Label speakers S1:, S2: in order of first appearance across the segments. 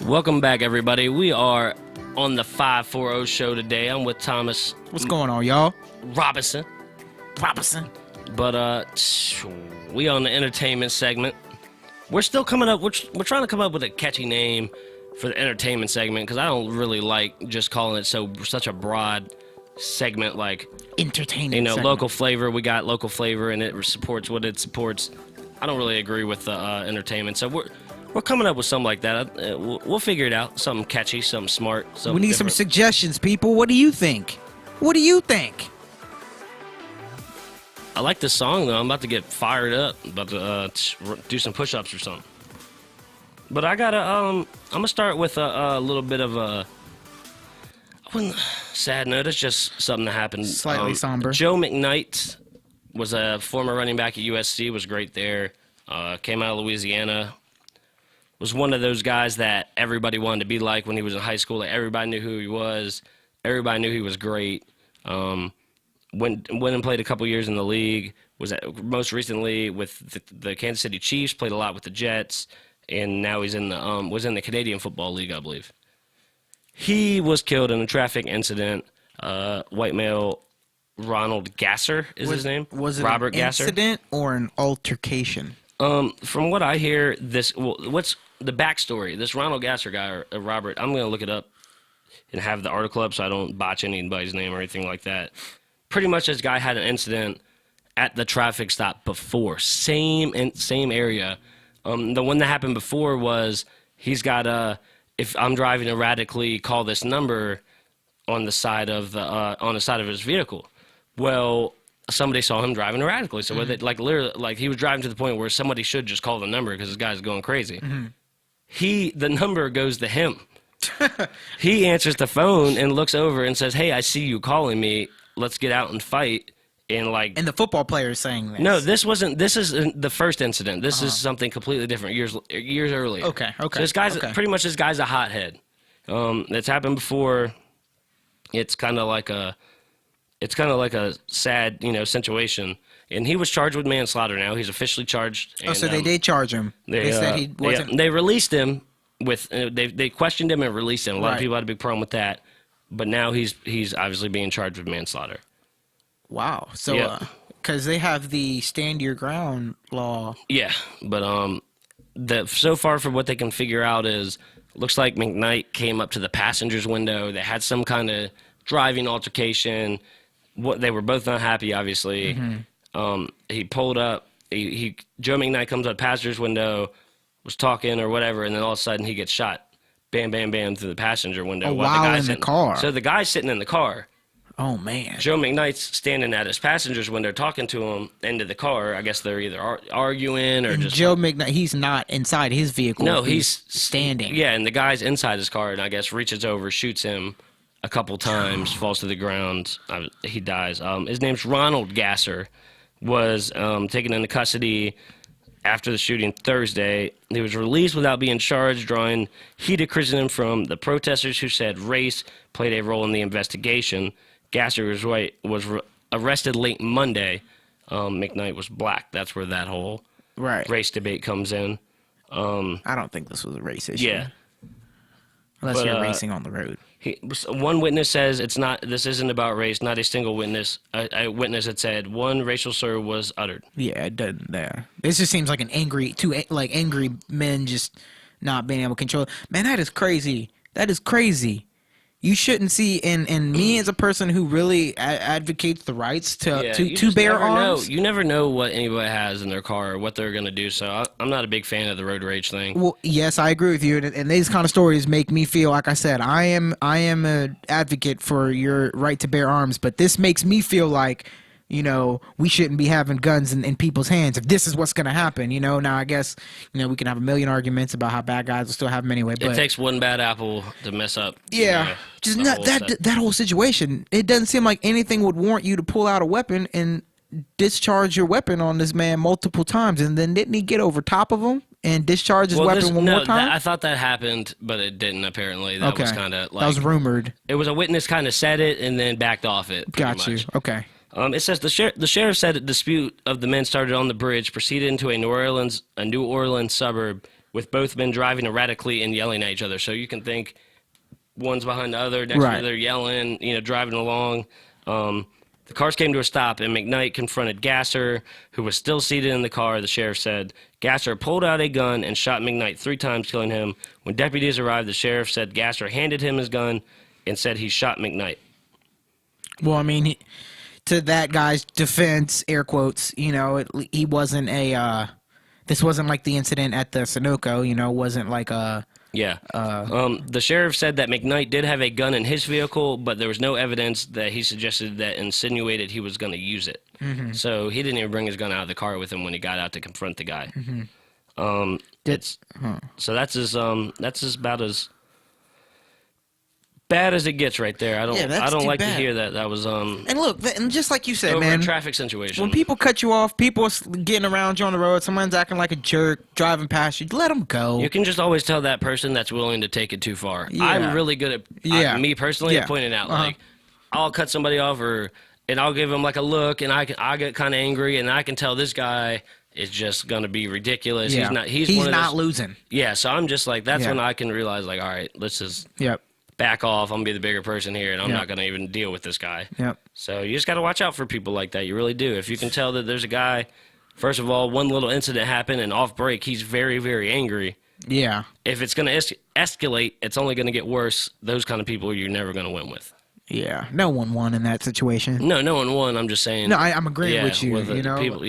S1: Welcome back, everybody. We are on the 540 show today. I'm with Thomas.
S2: What's going on, y'all?
S1: Robinson. But we on the entertainment segment. We're still coming up. We're trying to come up with a catchy name for the entertainment segment because I don't really like just calling it such a broad segment like
S2: Entertainment.
S1: segment. Local flavor. We got local flavor, and it supports what it supports. I don't really agree with the entertainment, so we're coming up with something like that. We'll figure it out. Something catchy, something smart. Something
S2: we need
S1: different.
S2: some suggestions, people. What do you think? What do you think?
S1: I like this song, though. I'm about to get fired up. About to do some push-ups or something. But I gotta, I'm gonna start with a little bit of a sad note. It's just something that happened.
S2: Slightly somber.
S1: Joe McKnight was a former running back at USC. Was great there. Came out of Louisiana. Was one of those guys that everybody wanted to be like when he was in high school. Like, everybody knew who he was. Everybody knew he was great. Went and played a couple years in the league. Was most recently with the Kansas City Chiefs. Played a lot with the Jets, and now he's in the was in the Canadian Football League, I believe. He was killed in a traffic incident. White male Ronald Gasser is his name.
S2: Was it
S1: Robert
S2: an
S1: Gasser.
S2: incident or an altercation?
S1: From what I hear, what's the backstory? This Ronald Gasser guy, or Robert, I'm going to look it up and have the article up so I don't botch anybody's name or anything like that. Pretty much this guy had an incident at the traffic stop before. Same area. The one that happened before was he's got if I'm driving erratically, call this number on the side of his vehicle. Well, somebody saw him driving erratically. So literally, he was driving to the point where somebody should just call the number because this guy's going crazy. The number goes to him. He answers the phone and looks over and says, "Hey, I see you calling me. Let's get out and fight." And
S2: the football player is saying this.
S1: No, this wasn't. This is the first incident. This is something completely different. Years earlier.
S2: Okay.
S1: So this guy's pretty much a hothead. It's happened before. It's kind of like a sad, situation. And he was charged with manslaughter. Now he's officially charged. And,
S2: so they did charge him. They said he wasn't.
S1: They released him with. They questioned him and released him. A lot of people had a big problem with that. But now he's obviously being charged with manslaughter.
S2: Wow. So, because they have the stand your ground law.
S1: Yeah, but so far from what they can figure out is, looks like McKnight came up to the passenger's window. They had some kind of driving altercation. They were both not happy, obviously. He pulled up. Joe McKnight comes up passenger's window, was talking or whatever, and then all of a sudden he gets shot. Bam, bam, bam through the passenger window.
S2: While in the car.
S1: So the guy's sitting in the car.
S2: Oh, man.
S1: Joe McKnight's standing at his passenger's window talking to him into the car. I guess they're either arguing or just...
S2: Joe McKnight, he's not inside his vehicle.
S1: No, he's
S2: standing.
S1: Yeah, and the guy's inside his car, and I guess reaches over, shoots him a couple times, falls to the ground. He dies. His name's Ronald Gasser. Was taken into custody after the shooting Thursday. He was released without being charged, drawing heated criticism from the protesters who said race played a role in the investigation. Gasser was arrested late Monday. McKnight was black. That's where that whole race debate comes in.
S2: I don't think this was a race issue.
S1: Yeah.
S2: Unless you're racing on the road.
S1: One witness says this isn't about race. Not a single witness. A witness had said one racial slur was uttered.
S2: Yeah, it doesn't there. This just seems like angry men just not being able to control. Man, that is crazy. That is crazy. You shouldn't see, and me as a person who really advocates the rights to bear arms.
S1: You never know what anybody has in their car or what they're going to do, so I'm not a big fan of the road rage thing.
S2: Well, yes, I agree with you, and these kind of stories make me feel, like I said, I am an advocate for your right to bear arms, but this makes me feel like, we shouldn't be having guns in people's hands if this is what's going to happen, Now, I guess, we can have a million arguments about how bad guys will still have them anyway. But
S1: it takes one bad apple to mess up.
S2: Yeah. Just not that whole situation. It doesn't seem like anything would warrant you to pull out a weapon and discharge your weapon on this man multiple times. And then didn't he get over top of him and discharge his weapon one more time?
S1: I thought that happened, but it didn't, apparently. That was kind of like...
S2: That was rumored.
S1: It was a witness kind of said it and then backed off it.
S2: Got you. Okay.
S1: It says the sheriff said a dispute of the men started on the bridge, proceeded into a New Orleans suburb, with both men driving erratically and yelling at each other. So you can think one's behind the other, next to the other, yelling, driving along. The cars came to a stop, and McKnight confronted Gasser, who was still seated in the car. The sheriff said Gasser pulled out a gun and shot McKnight 3 times, killing him. When deputies arrived, the sheriff said Gasser handed him his gun and said he shot McKnight.
S2: Well, I mean, to that guy's defense, air quotes, he wasn't this wasn't like the incident at the Sunoco, wasn't like a...
S1: Yeah. The sheriff said that McKnight did have a gun in his vehicle, but there was no evidence that he suggested that insinuated he was going to use it. Mm-hmm. So he didn't even bring his gun out of the car with him when he got out to confront the guy. Mm-hmm. So that's about as bad as it gets right there. I don't like to hear that. That was
S2: And look, and just like you said,
S1: over
S2: man,
S1: a traffic situation.
S2: When people cut you off, people are getting around you on the road, someone's acting like a jerk, driving past you, let them go.
S1: You can just always tell that person that's willing to take it too far.
S2: Yeah.
S1: I'm really good at me personally at pointing out like I'll cut somebody off and I'll give them like a look, and I get kind of angry, and I can tell this guy is just gonna be ridiculous.
S2: Yeah.
S1: He's not
S2: losing.
S1: Yeah, so I'm just like that's when I can realize like, all right, let's just back off. I'm gonna be the bigger person here, and I'm not gonna even deal with this guy.
S2: Yep.
S1: So you just gotta watch out for people like that. You really do. If you can tell that there's a guy, first of all, one little incident happened, and off break he's very, very angry.
S2: Yeah.
S1: If it's gonna escalate, it's only gonna get worse. Those kind of people you're never gonna win with.
S2: Yeah, no one won in that situation.
S1: No one won. I'm just saying.
S2: No, I'm agreeing with you.
S1: People,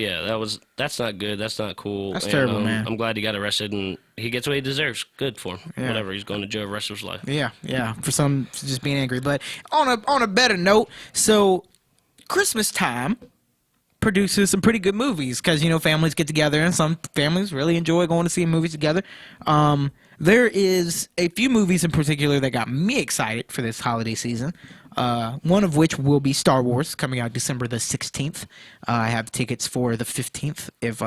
S1: that's not good. That's not cool.
S2: That's terrible, man.
S1: I'm glad he got arrested and he gets what he deserves. Good for him. Yeah. Whatever. He's going to jail the rest of his life.
S2: Yeah. For some just being angry, but on a better note, so Christmas time produces some pretty good movies because families get together and some families really enjoy going to see movies together. There is a few movies in particular that got me excited for this holiday season. One of which will be Star Wars, coming out December the 16th. I have tickets for the 15th. If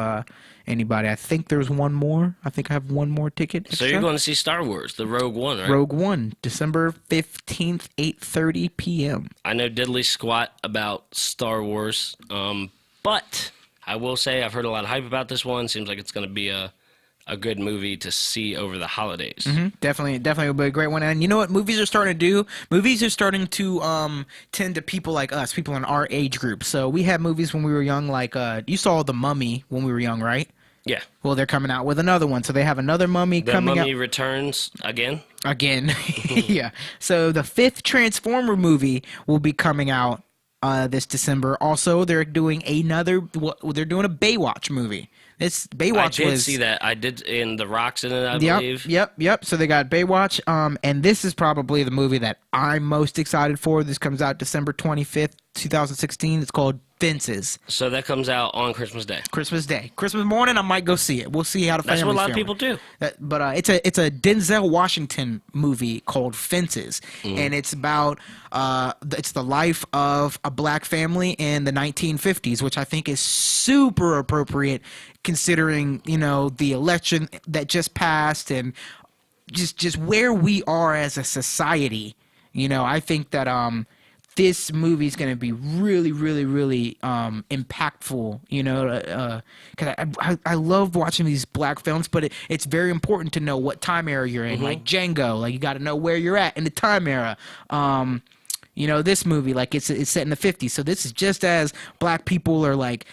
S2: anybody, I think there's one more. I think I have one more ticket.
S1: So you're going to see Star Wars, the Rogue One, right?
S2: Rogue One, December 15th, 8:30 p.m.
S1: I know diddly squat about Star Wars, but I will say I've heard a lot of hype about this one. Seems like it's going to be a good movie to see over the holidays.
S2: Mm-hmm. Definitely will be a great one. And you know what movies are starting to do? Movies are starting to tend to people like us, people in our age group. So we had movies when we were young, like you saw The Mummy when we were young, right?
S1: Yeah.
S2: Well, they're coming out with another one. So they have another Mummy coming out.
S1: The Mummy returns again?
S2: Again. Yeah. So the 5th Transformer movie will be coming out this December. Also, they're doing a Baywatch movie. This Baywatch
S1: I did see that. I did in The Rock's in it, I believe.
S2: Yep. So they got Baywatch. And this is probably the movie that I'm most excited for. This comes out December 25th, 2016. It's called Fences.
S1: So that comes out on Christmas Day.
S2: Christmas morning, I might go see it. We'll see how the family's
S1: feeling. That's what a lot of people do.
S2: But it's a Denzel Washington movie called Fences, and it's about it's the life of a black family in the 1950s, which I think is super appropriate considering the election that just passed and just where we are as a society. I think that this movie is going to be really, really, really impactful, because I love watching these black films, but it's very important to know what time era you're in. Like Django, like you got to know where you're at in the time era. This movie, like it's set in the 50s, so this is just as black people are like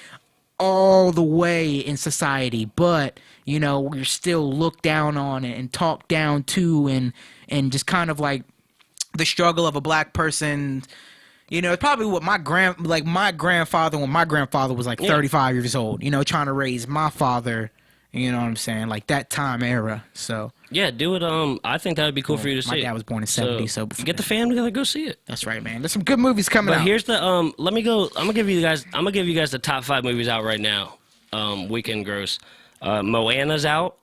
S2: all the way in society, but you're still looked down on and talked down to, and just kind of like the struggle of a black person. It's probably what my grandfather, when my grandfather was like 35 years old, trying to raise my father, you know what I'm saying? Like that time era. So
S1: yeah, do it. I think that would be cool for you to see.
S2: My dad was born in 70, so
S1: get the family together, go see it.
S2: That's right, man. There's some good movies coming out.
S1: But here's the let me go. I'm gonna give you guys the top 5 movies out right now. Weekend gross. Moana's out.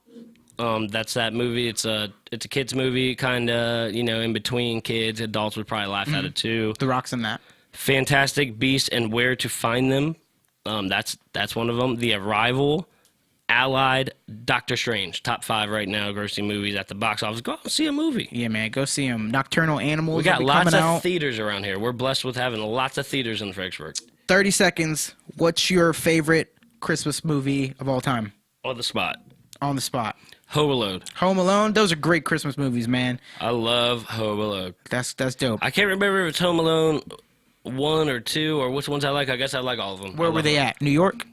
S1: That's that movie. It's a kids movie, kind of, in between kids. Adults would probably laugh at it too.
S2: The Rock's in that.
S1: Fantastic Beasts and Where to Find Them. That's one of them. The Arrival, Allied, Doctor Strange. Top 5 right now, grossing movies at the box office. Go out and see a movie.
S2: Yeah, man, go see them. Nocturnal Animals.
S1: We got lots of theaters around here. We're blessed with having lots of theaters in Fredericksburg.
S2: 30 seconds. What's your favorite Christmas movie of all time?
S1: On the spot.
S2: On the spot.
S1: Home Alone.
S2: Home Alone. Those are great Christmas movies, man.
S1: I love Home Alone.
S2: That's dope.
S1: I can't remember if it's Home Alone 1 or 2 or which ones I like. I guess I like all of them.
S2: Where were they at? New York?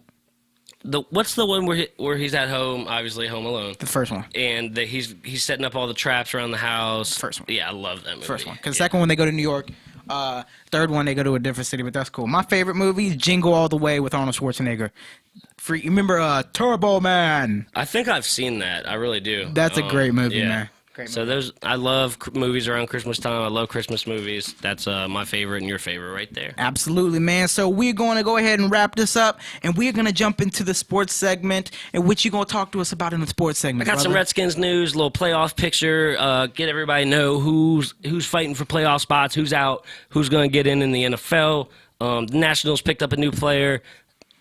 S1: What's the one where he's at home? Obviously, Home Alone.
S2: The first one.
S1: And he's setting up all the traps around the house.
S2: First one.
S1: Yeah, I love that movie.
S2: First one. Because the second one, they go to New York. Third one, they go to a different city, but that's cool. My favorite movie is Jingle All the Way with Arnold Schwarzenegger. You remember Turbo Man?
S1: I think I've seen that. I really do.
S2: That's a great movie, man. Great movie.
S1: So I love movies around Christmas time. I love Christmas movies. That's my favorite and your favorite right there.
S2: Absolutely, man. So we're going to go ahead and wrap this up, and we're going to jump into the sports segment. And what you going to talk to us about in the sports segment?
S1: I got some Redskins news, a little playoff picture. Get everybody know who's fighting for playoff spots, who's out, who's going to get in the NFL. The Nationals picked up a new player.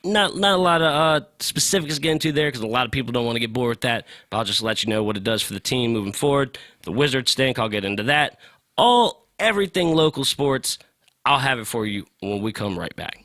S1: Not a lot of specifics to get into there because a lot of people don't want to get bored with that. But I'll just let you know what it does for the team moving forward. The Wizards stink. I'll get into that. Everything local sports. I'll have it for you when we come right back.